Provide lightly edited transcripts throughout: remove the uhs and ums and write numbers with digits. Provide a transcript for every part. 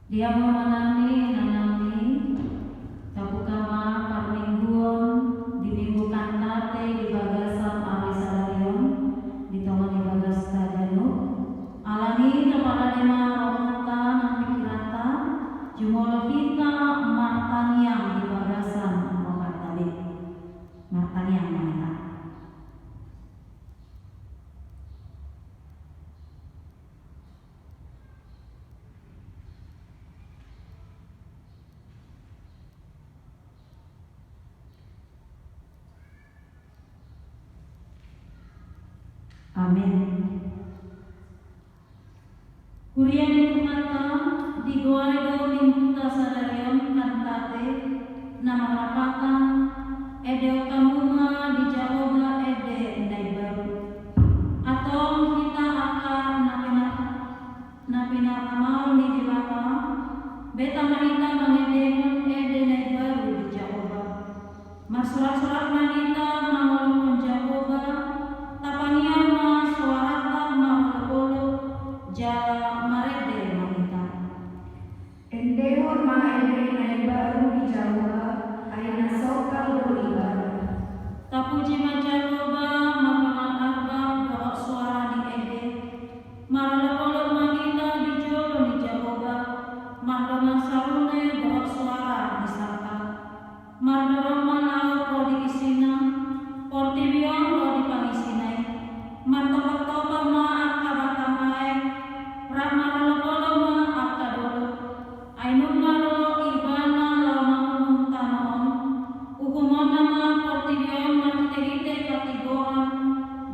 Dia memenangi nanami kapukama parmingguon di minggu kantate di bagasan awisadarion di tongan di bagas tadanu alani naparadema rohata nampikirata jumolohita martaniang di bagasan rohatali martaniang manita. Amin. Kurian itu kata di goaido mingguta sadarion kantate nama rapatan ede kamuma di Jahoba ede ndai baru atau kita akan napina kamal ni di baka beta manita mangedehon ede ndai baru di Jahoba masurat-surat manita mangolong Jahoba tapaniana suarata mangololo jala marede manita Endehon maede nai baru di Jawa aina sokal beribadah. tapuji majaroba makaman arbab doa suara di ede marololo manita di jolo di Jahoba mardoman sarune doa suara di sarta mardoroma lao di isina portibion di pangisinai martoba ma akabatamai ramarololo ma akadolo ainungaro ibana lamangumum tanoon ukumona ma portibion mariterite katigoan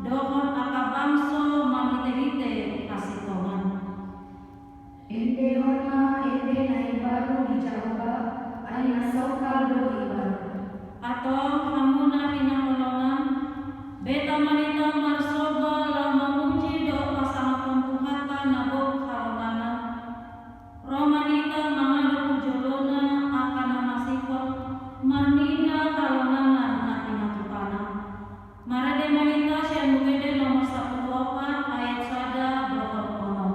dohon akabangso mariterite kasitongan Endehon maede nai baru di Jawa aina sokal beribadah. atau hamuna hinaholongan beta manita marsoba lama muji do pasangan Tuhata nabok halongana romanita mangado pujolona akan namasifot manida halongana napina tupana marade manita sianugede nomor 124 ayat sada dohor konon.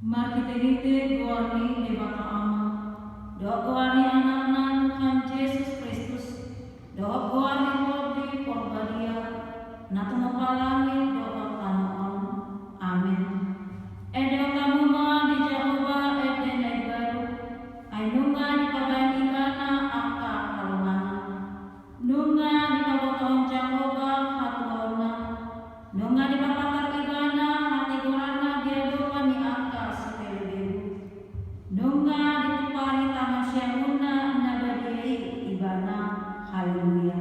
Markite goani debaka ama doa goani anakna Tuhan Yesus Kristus doa goani kodi porbadia natuma palangi doa kanoon amin. Ede kamuma di Jahoba ede nai baru ainunga di pabayan ikana aka kalungana nunga di paboton Jahoba hatuona nunga di papatar ikana hati gorana diadopa ni aka sepeleberu nunga di tupani tangan syamuna nabadiai ibana haleluya.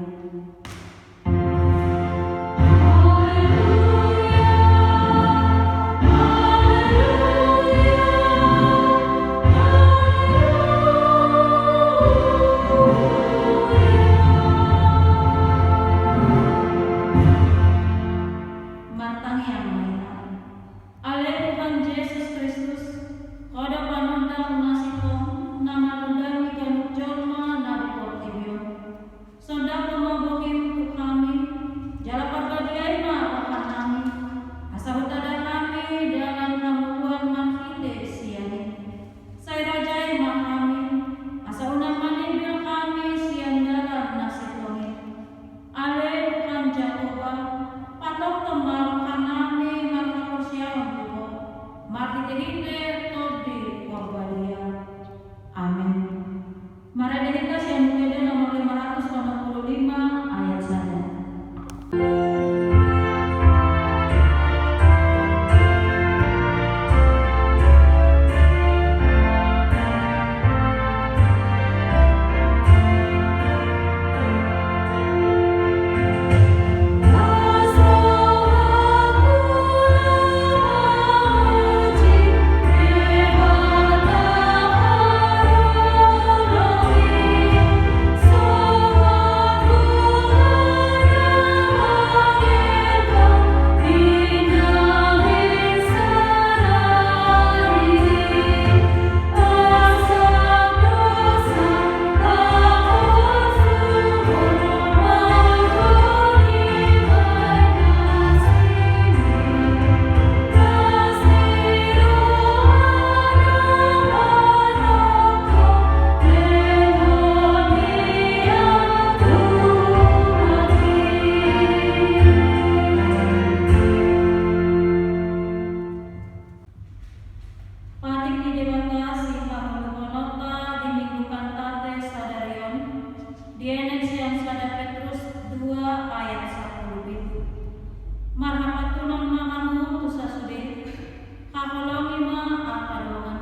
kadongan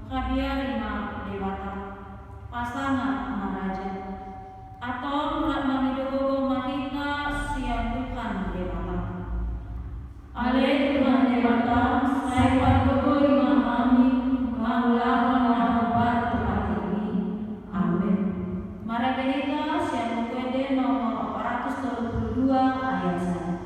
kabia rima dewata pasangan maraja atau manidogo mahita siang Tuhan dewata. Ale Tuhan dewata saya padogo imahami maulahon nahobat tempat ini. Amin. Margarita siang kuede nomor 432 ayat 1.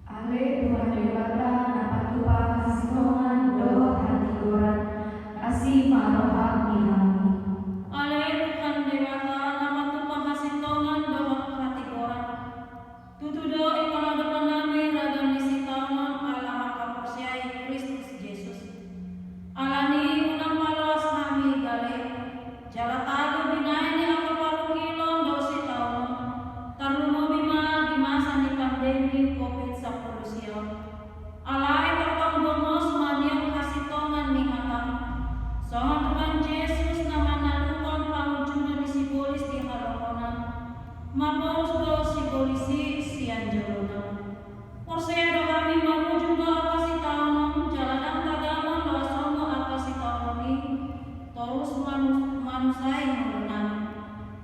Ale Tuhan dewata Mapos do si polisi sian jolona. Porsea do kami mau juga atas si tahun jalanan tagaman do sono atas si tahun ini terus manusia yang menang.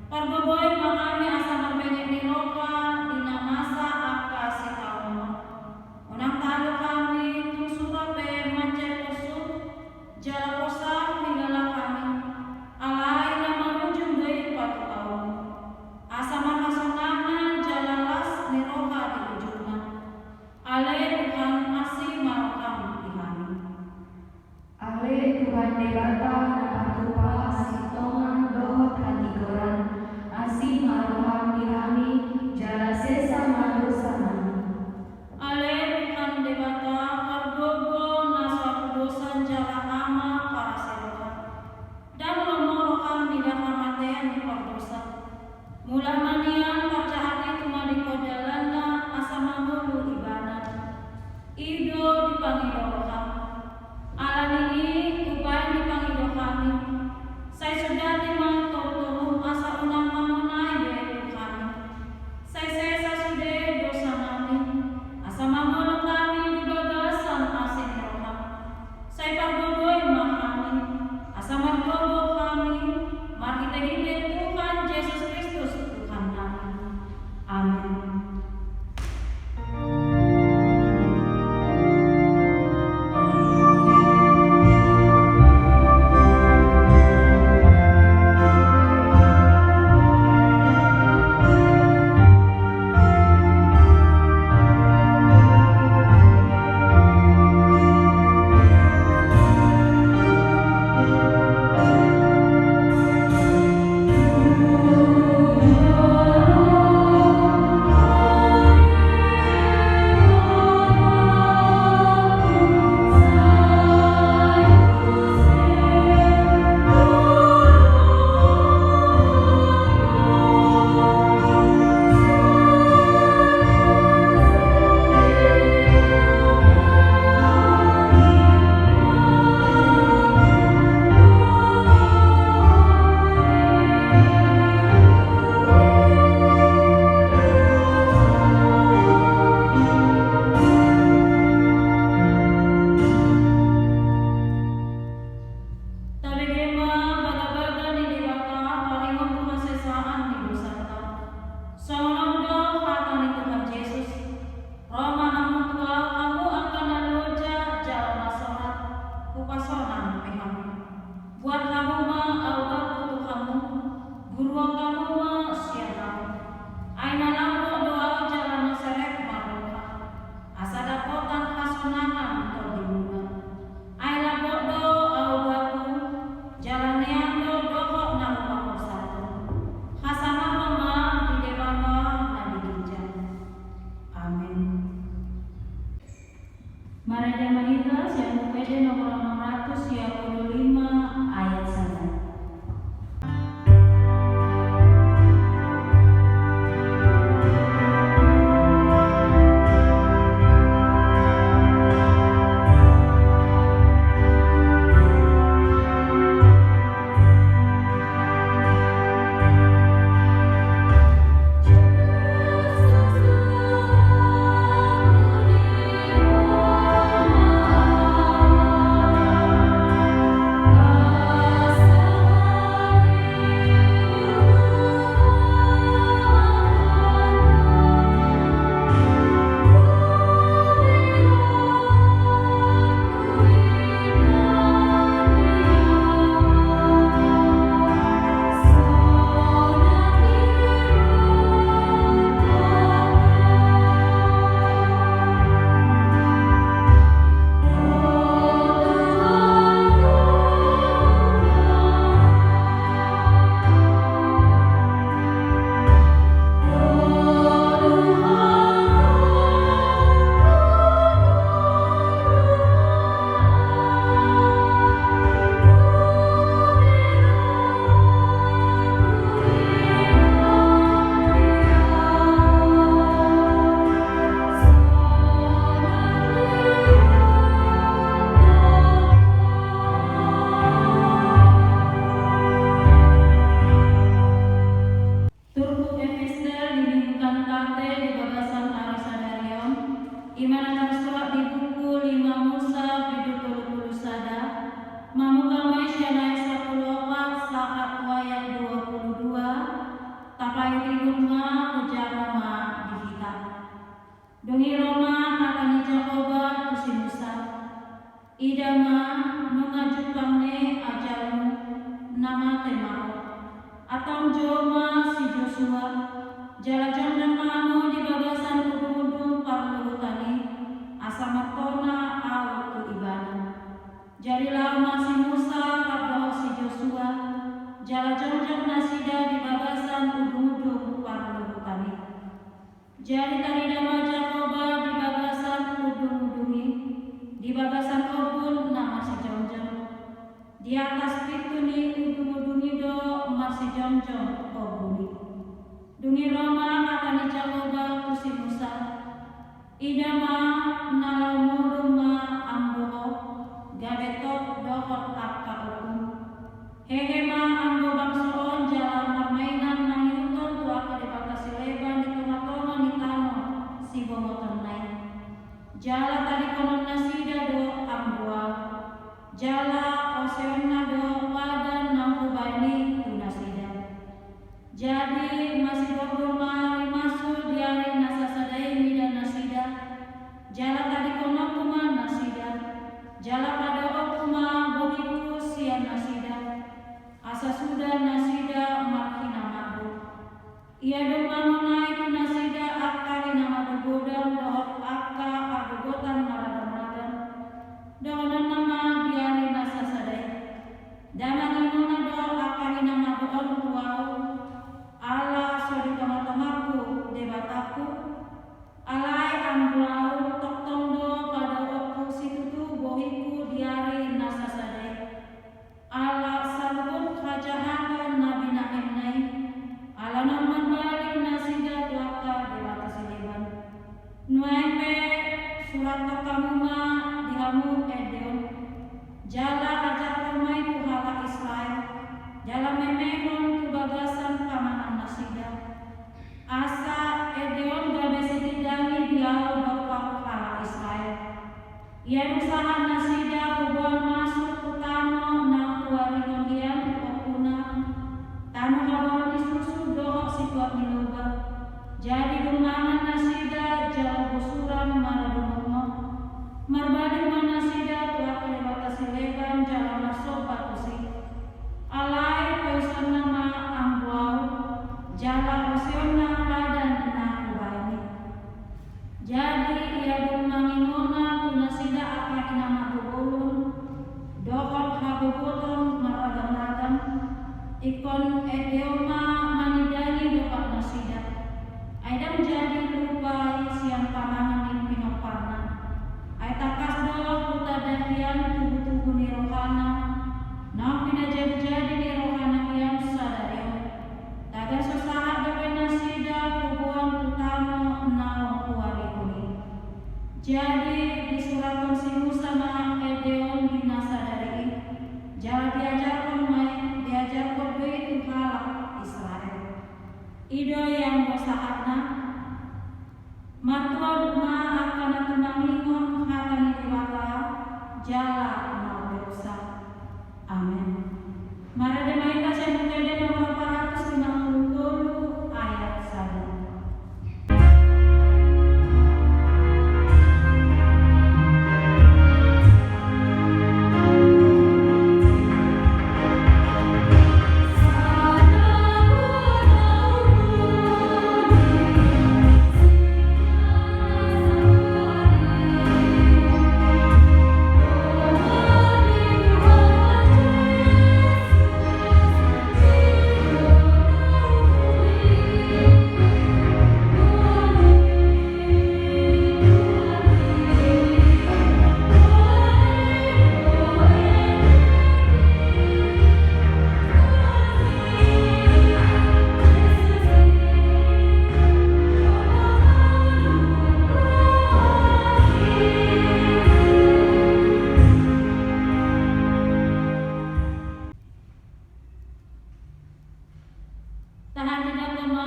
Parboboy makami asa berbanyak di roka dina masa atas si tahun. Unang talo kami tu surape macet posut jala posak minggala kami. Alai na menuju dari patu tahun. Asa makasonana jalalas ni roka di ujungna. Ale Tuhan asih marokam di kami. Ale Tuhan dewata napatupa sitongan dohot hati goran asih maroham di kami jala sesa madosa nami. Ale Tuhan dewata kargogo nasaku dosan jala ama para seroka. Dan lomorokam tidak kamatean di perdosa. Mula manian parca hati tuma di kodalana asama mulu ibana. Ido dipangidokam. Alani ini upaya dipangido kami. Saya sudah timang torum asa unang mamonai dari kami. Saya sesa sudah dosa kami. Asa mamono kami di bagasan asin roham. Saya pagboboy kami. Asa margobo kami. Mari kita hidup Tuhan Yesus Kristus Tuhan kami. Amin. Gimana tersurat di buku 5 Musa bidul 30 sada Mamuka Maisya 14 saat ayat 22 tapai tinggunga ujarama di kitab Dongi Roma hakani Jakoba kusi Musa idama nungajupangne ajalmu nama temao atau joma si Joshua jalajan dan mamu di bagasan udung-udung parlutani asamatona awatu ibana jadilah masih Musa abah si Joshua jalajan nasida di bagasan udung-udung parlutani jadi tadi nama Jakoba di bagasan udung-udungi di bagasan kebun nama si Jongjong di atas pituni udung-udungi do masih Jongjong kebuni dungi Roma akan Jakoba kusi Musa idama nalamu duma amboho gabetok dohot akka ukum hehema ambo bangsoon jalan marmainan nang yuton tua kadipata sileban di tengah-tengah ni tano si bomoton naik jala tadi konon nasida do amboa jala oseonna do wadan nang ubani tu nasida jadi masih bergema masuk diari nasasadai mida nasida jala tadi kono kuma nasida jala pada okuma bohiku sian nasida asa sudah nasida makina madu ia domano naik nasida akari nama dogodam dohot akka agogotan maradam dohonan nama diari nasasadai dana nginuna do akari nama doon tuau ala sodi tengah-tengahku debataku alai ambulau tok tondo pada waktu situtu bohiku diari nasasadai ala salbun kajahangan nabi naemnai ala naman balik nasida tuaka debata sileban nuepe surat takamuma dihamu edeon jala ajak rumai kuhala Israel jala memehon kubagasan pamangan nasida asa edeon gabe setidangi diau bapak kuhala Israel ia usaha nasida kubuan masuk utama nang kuaringon dian kuokuna tanu kabaran isusu dohok situat niloba jadi dumangan nasida jala busuran maradumokmo marbalik manasida tuak kelebata sileban jala masuk batusi alai pausan nama ambuau jala usionna padan na kubaini jadi ia dumanginona tunasida akak nama bubulun dohot habubuton maragam-ragam ikon edeoma manidani dopak nasida aidam jadi lupai siang pamangan pinoparna ai takas doh utadahian tubuh-tubuh ni rohana nang pinajadi-jadi ni rohana yang sadareo taga sosaha dope nasida kubuan utama naong kuarikuni jadi disuratkan si Musa na edeon binasadari jala diajarkan begitu halak Israel ido yang bosahatna matuan ma akan tumangingon hakani diwaka jala naudosa amin marade maita senukede nomor 450 ayat 1 Amin.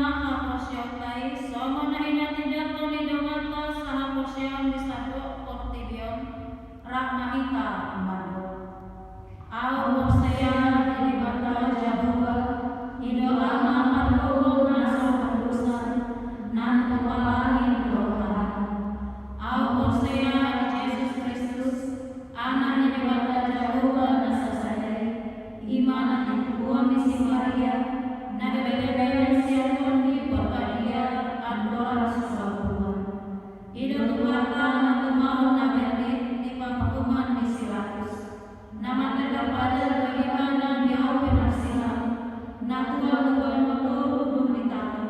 haposiotai somona ina tidak tolidongata sahaposion disado portibion rahmahita amado. Au morsea ilibata jahuba ido ama margogo nasa pendusan nan kepalain dohan. Au morsea Yesus Kristus anak ilibata jahuba nasa sadai imana tubuh misi Maria nagabagayan siya di pagkalia adora sa buwan. Ido tuwata na tumao na berlit di pamakuman ni Silatus. Nama terdapat bagaimana dia penasihat. Na tuwa-tuwa motor ditato.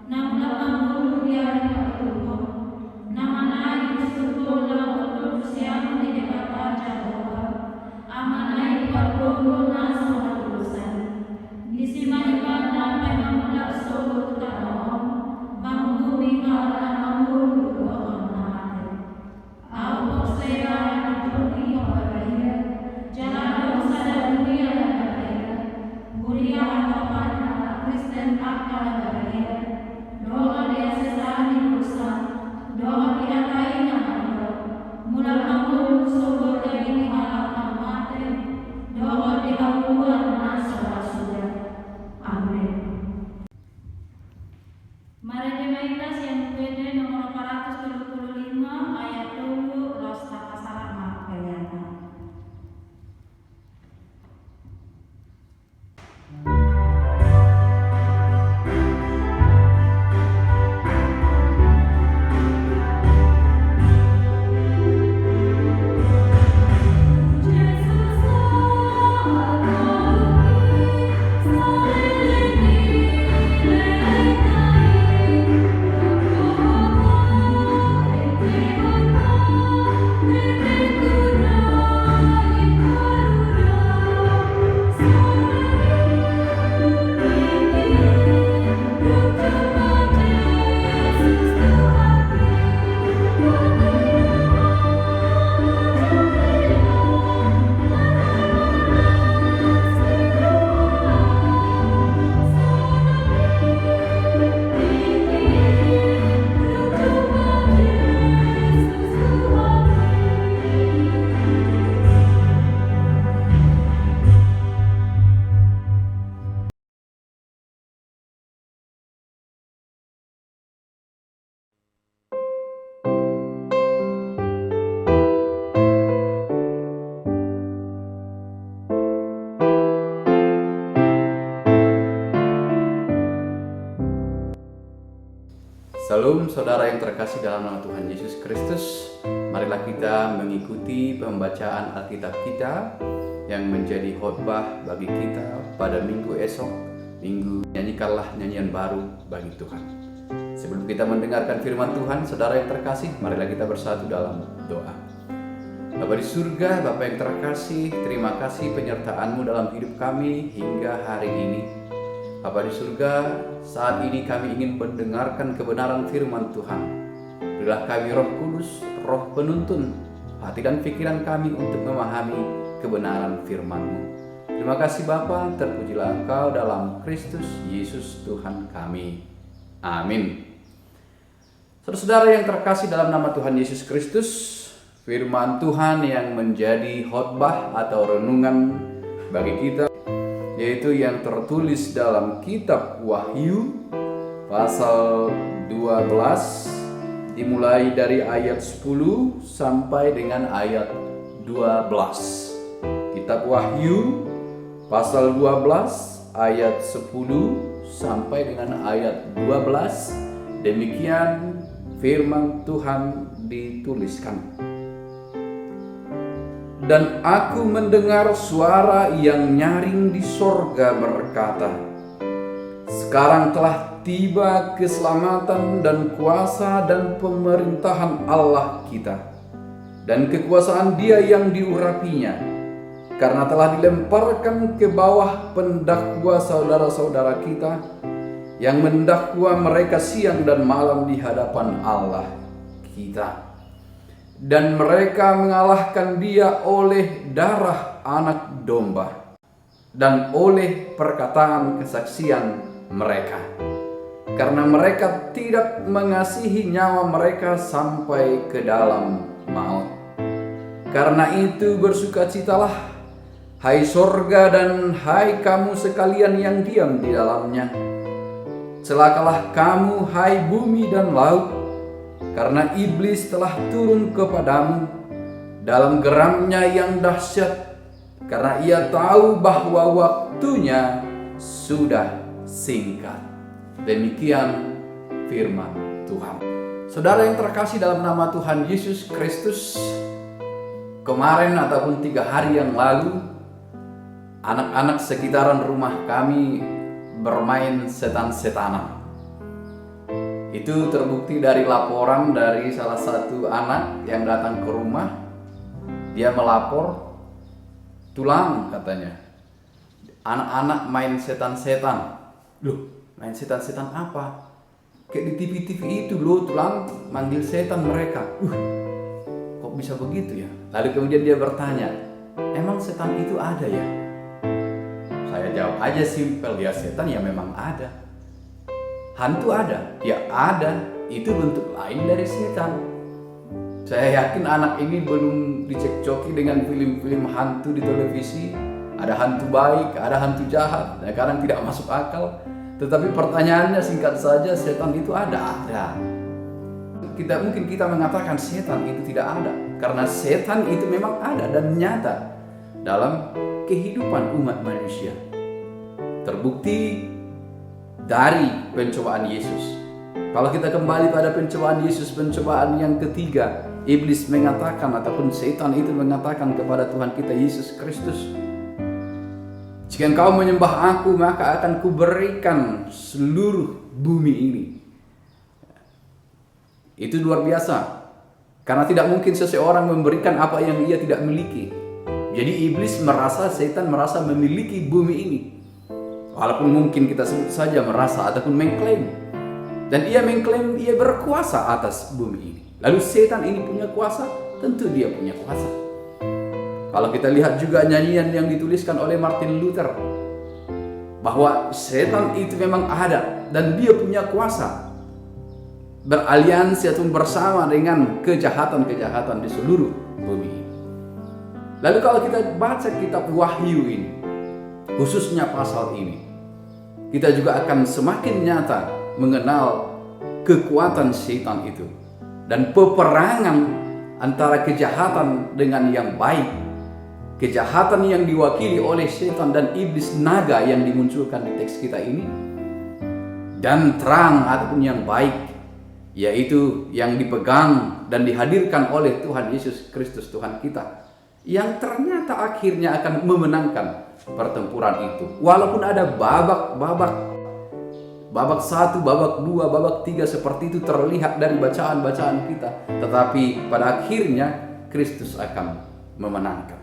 Na mula-mula dia dipatuloy. Na manay gusto na untuk siya di debata Jehovah. Amanay pagkulo na sa matulusan. Disimalipan na may mamulak sulot karoon, mamumi ka na mamululoon natin. Au saya itu di pagkaya, jalan sa dunia na pagkaya, mulia atau pada Kristen akan pagkaya, doa dia sesani perusahaan, doa dia kain na mamulak, mula mamuluk sulot dari malam mati, doa dia buat nasa sudah. Amin. Mari dimaitas yang pwede nomor 425 ayat 7 los pasaran makayana. Salam saudara yang terkasih dalam nama Tuhan Yesus Kristus. Marilah kita mengikuti pembacaan Alkitab kita yang menjadi khotbah bagi kita pada minggu esok, minggu nyanyikanlah nyanyian baru bagi Tuhan. Sebelum kita mendengarkan firman Tuhan, saudara yang terkasih, marilah kita bersatu dalam doa. Bapa di surga, Bapa yang terkasih, terima kasih penyertaan-Mu dalam hidup kami hingga hari ini. Bapa di surga, saat ini kami ingin mendengarkan kebenaran firman Tuhan. Berilah kami Roh Kudus, Roh penuntun hati dan pikiran kami untuk memahami kebenaran firman-Mu. Terima kasih Bapa, terpujilah Engkau dalam Kristus Yesus Tuhan kami. Amin. Saudara-saudara yang terkasih dalam nama Tuhan Yesus Kristus, firman Tuhan yang menjadi khotbah atau renungan bagi kita, yaitu yang tertulis dalam kitab Wahyu pasal 12 dimulai dari ayat 10 sampai dengan ayat 12. Kitab Wahyu pasal 12 ayat 10 sampai dengan ayat 12. Demikian firman Tuhan dituliskan. Dan aku mendengar suara yang nyaring di sorga berkata, sekarang telah tiba keselamatan dan kuasa dan pemerintahan Allah kita, dan kekuasaan Dia yang diurapinya, karena telah dilemparkan ke bawah pendakwa saudara-saudara kita, yang mendakwa mereka siang dan malam di hadapan Allah kita. Dan mereka mengalahkan Dia oleh darah anak domba dan oleh perkataan kesaksian mereka. karena mereka tidak mengasihi nyawa mereka sampai ke dalam maut. Karena itu bersukacitalah, hai sorga dan hai kamu sekalian yang diam di dalamnya. Celakalah kamu, hai bumi dan laut, karena iblis telah turun kepadamu dalam geramnya yang dahsyat, karena ia tahu bahwa waktunya sudah singkat. Demikian firman Tuhan. Saudara yang terkasih dalam nama Tuhan Yesus Kristus, kemarin ataupun 3 hari yang lalu, anak-anak sekitaran rumah kami bermain setan-setanan. Itu terbukti dari laporan dari salah satu anak yang datang ke rumah. Dia melapor, Tulang katanya, anak-anak main setan-setan. Loh, main setan-setan apa? Kayak di TV-TV itu loh, Tulang manggil setan mereka. Kok bisa begitu ya? Lalu kemudian dia bertanya, emang setan itu ada ya? Saya jawab aja simpel, ya setan ya memang ada. Hantu ada? Ya ada, itu bentuk lain dari setan. Saya yakin anak ini belum dicekcoki dengan film-film hantu di televisi. Ada hantu baik, ada hantu jahat, kadang tidak masuk akal. Tetapi pertanyaannya singkat saja, setan itu ada? Ada. Mungkin kita mengatakan setan itu tidak ada, karena setan itu memang ada dan nyata dalam kehidupan umat manusia. Terbukti dari pencobaan Yesus. Kalau kita kembali pada pencobaan Yesus, pencobaan yang ketiga, iblis mengatakan ataupun setan itu mengatakan kepada Tuhan kita Yesus Kristus, jika engkau menyembah aku, maka akan kuberikan seluruh bumi ini. Itu luar biasa, karena tidak mungkin seseorang memberikan apa yang ia tidak miliki. Jadi iblis merasa, setan merasa memiliki bumi ini, walaupun mungkin kita sebut saja merasa ataupun mengklaim. Dan ia mengklaim ia berkuasa atas bumi ini. Lalu setan ini punya kuasa? Tentu dia punya kuasa. Kalau kita lihat juga nyanyian yang dituliskan oleh Martin Luther, bahwa setan itu memang ada dan dia punya kuasa beraliansi atau bersama dengan kejahatan-kejahatan di seluruh bumi ini. Lalu kalau kita baca kitab Wahyu ini, khususnya pasal ini, kita juga akan semakin nyata mengenal kekuatan setan itu dan peperangan antara kejahatan dengan yang baik. Kejahatan yang diwakili oleh setan dan iblis naga yang dimunculkan di teks kita ini, dan terang ataupun yang baik, yaitu yang dipegang dan dihadirkan oleh Tuhan Yesus Kristus Tuhan kita, yang ternyata akhirnya akan memenangkan pertempuran itu. Walaupun ada babak 1, babak 2, babak 3 seperti itu terlihat dari bacaan-bacaan kita, tetapi pada akhirnya Kristus akan memenangkan.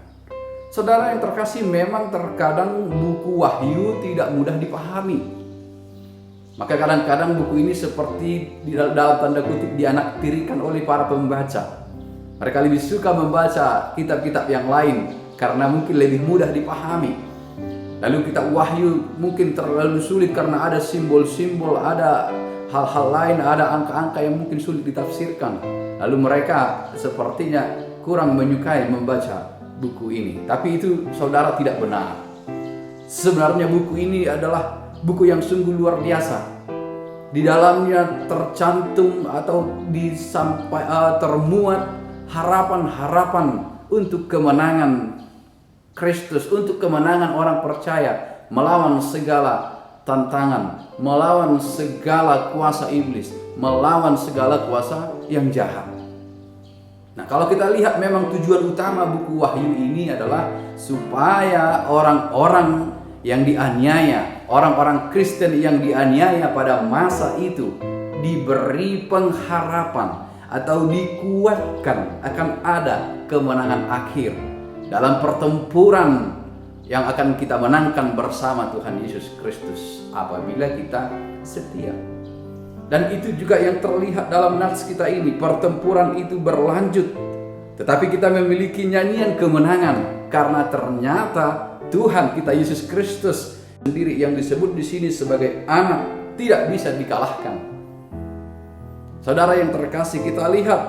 Saudara yang terkasih, memang terkadang buku Wahyu tidak mudah dipahami. Maka kadang-kadang buku ini seperti dalam tanda kutip dianaktirikan oleh para pembaca. Mereka lebih suka membaca kitab-kitab yang lain karena mungkin lebih mudah dipahami. Lalu kitab Wahyu mungkin terlalu sulit karena ada simbol-simbol, ada hal-hal lain, ada angka-angka yang mungkin sulit ditafsirkan. Lalu mereka sepertinya kurang menyukai membaca buku ini. Tapi itu saudara tidak benar. Sebenarnya buku ini adalah buku yang sungguh luar biasa. Di dalamnya tercantum atau termuat harapan-harapan untuk kemenangan Kristus, untuk kemenangan orang percaya melawan segala tantangan, melawan segala kuasa iblis, melawan segala kuasa yang jahat. Nah, kalau kita lihat memang tujuan utama buku Wahyu ini adalah supaya orang-orang yang dianiaya, orang-orang Kristen yang dianiaya pada masa itu diberi pengharapan atau dikuatkan akan ada kemenangan akhir dalam pertempuran yang akan kita menangkan bersama Tuhan Yesus Kristus apabila kita setia. Dan itu juga yang terlihat dalam nats kita ini. Pertempuran itu berlanjut, tetapi kita memiliki nyanyian kemenangan karena ternyata Tuhan kita Yesus Kristus sendiri yang disebut di sini sebagai anak tidak bisa dikalahkan. Saudara yang terkasih, kita lihat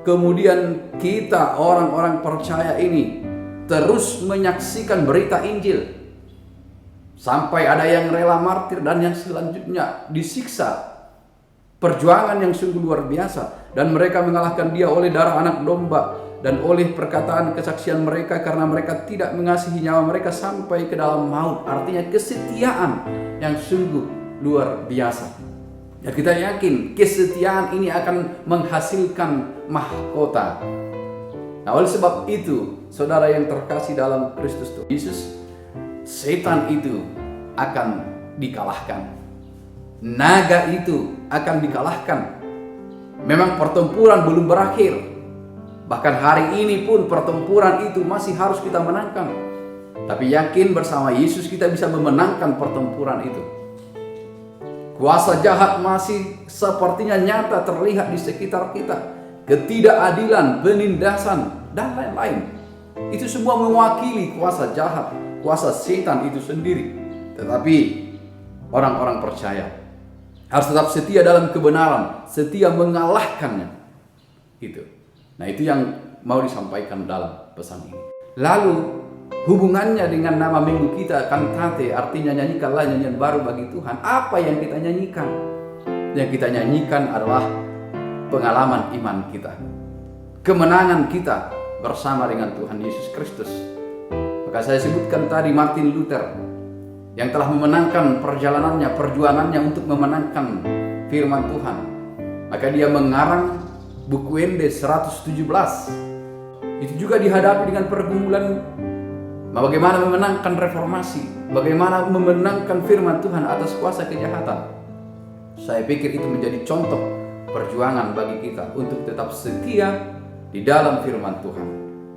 kemudian kita orang-orang percaya ini terus menyaksikan berita Injil. Sampai ada yang rela martir dan yang selanjutnya disiksa. Perjuangan yang sungguh luar biasa. Dan mereka mengalahkan dia oleh darah anak domba dan oleh perkataan kesaksian mereka, karena mereka tidak mengasihi nyawa mereka sampai ke dalam maut. Artinya kesetiaan yang sungguh luar biasa. Dan kita yakin kesetiaan ini akan menghasilkan mahkota. Nah, oleh sebab itu, saudara yang terkasih dalam Kristus Yesus, setan itu akan dikalahkan. Naga itu akan dikalahkan. Memang pertempuran belum berakhir. Bahkan hari ini pun pertempuran itu masih harus kita menangkan. Tapi yakin bersama Yesus kita bisa memenangkan pertempuran itu. Kuasa jahat masih sepertinya nyata terlihat di sekitar kita. Ketidakadilan, penindasan, dan lain-lain. Itu semua mewakili kuasa jahat, kuasa setan itu sendiri. Tetapi orang-orang percaya harus tetap setia dalam kebenaran, setia mengalahkannya. Itu. Nah, itu yang mau disampaikan dalam pesan ini. Lalu hubungannya dengan nama minggu kita, kantate, artinya nyanyikanlah nyanyian baru bagi Tuhan. Apa yang kita nyanyikan? Yang kita nyanyikan adalah pengalaman iman kita, kemenangan kita bersama dengan Tuhan Yesus Kristus. Maka saya sebutkan tadi Martin Luther yang telah memenangkan perjalanannya, perjuangannya untuk memenangkan firman Tuhan. Maka dia mengarang buku Ende 117. Itu juga dihadapi dengan pergumulan bagaimana memenangkan reformasi, bagaimana memenangkan firman Tuhan atas kuasa kejahatan. Saya pikir itu menjadi contoh perjuangan bagi kita untuk tetap setia di dalam firman Tuhan,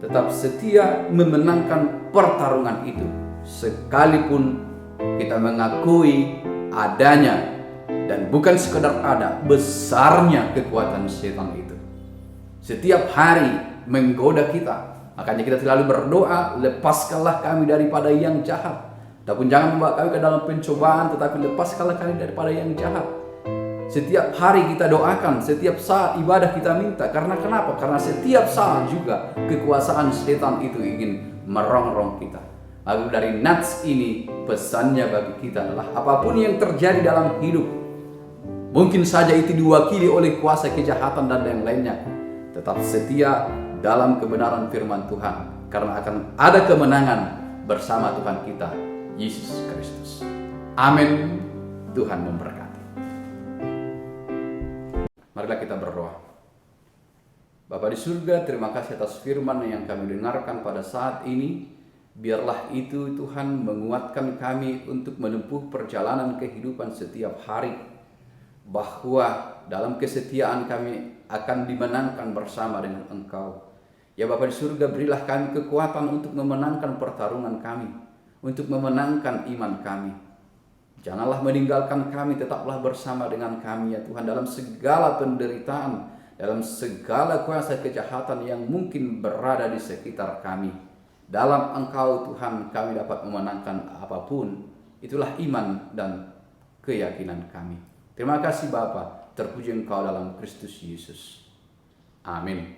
tetap setia memenangkan pertarungan itu, sekalipun kita mengakui adanya dan bukan sekedar ada, besarnya kekuatan setan itu. Setiap hari menggoda kita. Makanya kita selalu berdoa, lepaskanlah kami daripada yang jahat. Adapun jangan membawa kami ke dalam pencobaan, tetapi lepaskanlah kami daripada yang jahat. Setiap hari kita doakan, setiap saat ibadah kita minta. Karena kenapa? Karena setiap saat juga kekuasaan setan itu ingin merongrong kita. Lalu dari nats ini pesannya bagi kita adalah apapun yang terjadi dalam hidup, mungkin saja itu diwakili oleh kuasa kejahatan dan lain-lainnya, tetap setia dalam kebenaran firman Tuhan, karena akan ada kemenangan bersama Tuhan kita, Yesus Kristus. Amin. Tuhan memberkati. Marilah kita berdoa. Bapa di surga, terima kasih atas firman yang kami dengarkan pada saat ini. Biarlah itu Tuhan menguatkan kami untuk menempuh perjalanan kehidupan setiap hari, bahwa dalam kesetiaan kami akan dimenangkan bersama dengan Engkau. Ya Bapa di surga, berilah kami kekuatan untuk memenangkan pertarungan kami, untuk memenangkan iman kami. Janganlah meninggalkan kami, tetaplah bersama dengan kami ya Tuhan, dalam segala penderitaan, dalam segala kuasa kejahatan yang mungkin berada di sekitar kami. Dalam Engkau Tuhan kami dapat memenangkan apapun. Itulah iman dan keyakinan kami. Terima kasih Bapa, terpuji Engkau dalam Kristus Yesus. Amin.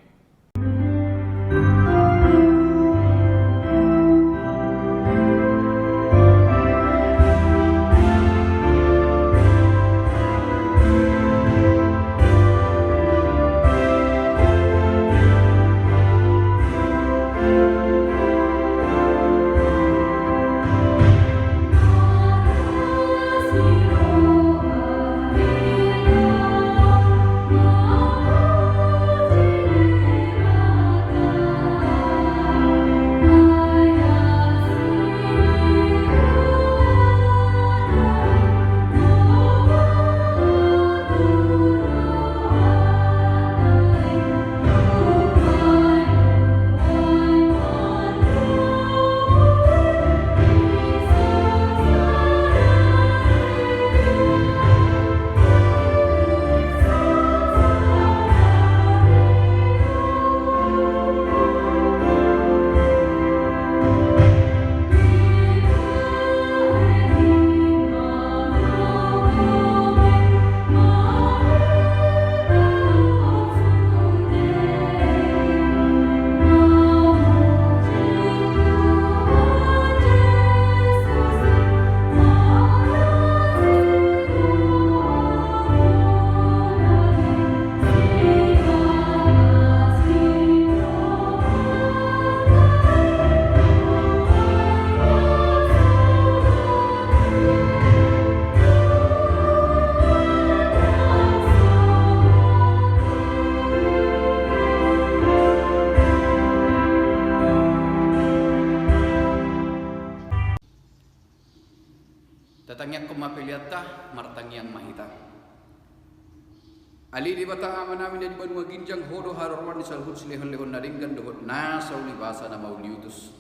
Ali di bata amanami na di banua ginjang hodo harorwan di salhut silehon-lehon naringgan dohot nasaw ni basa na mauliutus.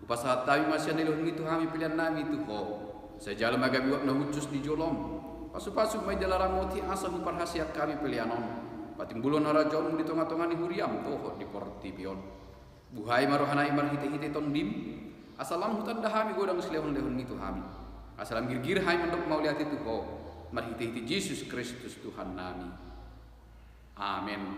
Upasahat tayo masya nilon itu kami pilihan nami itu ho. Sa jalan magabiwak na hucus di jolom. Pasu-pasu may dalaramoti asa huparhasiat kami pilihanon. Patimbulon na rajon mo di tonga-tonga ni huriam toho di portipion. Buhay marohanay marhite-hite tondim. Asalam hutan dahami godang silehon-lehon itu kami. Asalam girgir hay mandok mauliat itu ho. Marhite-hite Yesus Kristus Tuhan nami. Amin.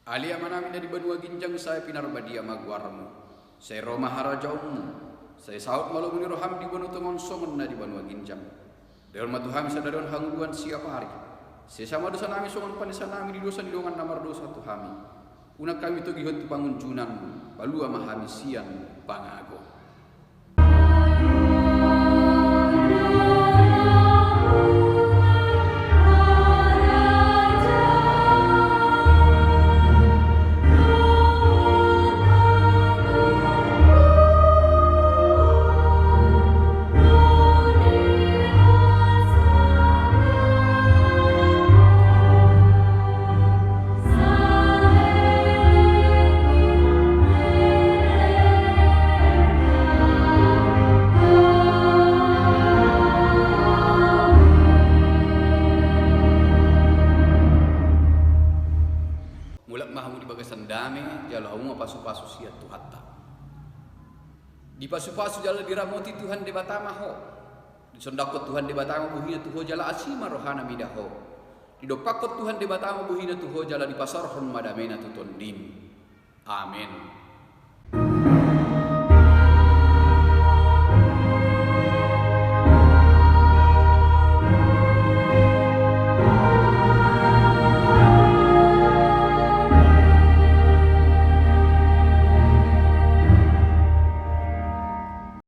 Ali amanami na di banua ginjang saya pinarbadia magwarmu. Saya Roma harajaumu. Saya saut malu muni roham di banu tengon songon na di banua ginjang. Dewan matuhami sadaron hangguan siapa hari. Saya sama dosa nami songon panisa nami di dosa di dongan namar dosa tuhami. Unak kami tu gihot tu pangunjunan. Balu amahami sian pangago. Pasu-pasu siat Tuhatta. Di pasu-pasu jala diramoti Tuhan de batama ho. Di sondakot Tuhan de batama buhina tuho jala asima rohana midaho. Di dopakot Tuhan de batama buhina tuho jala di pasarhon madamena tutondim. Amin.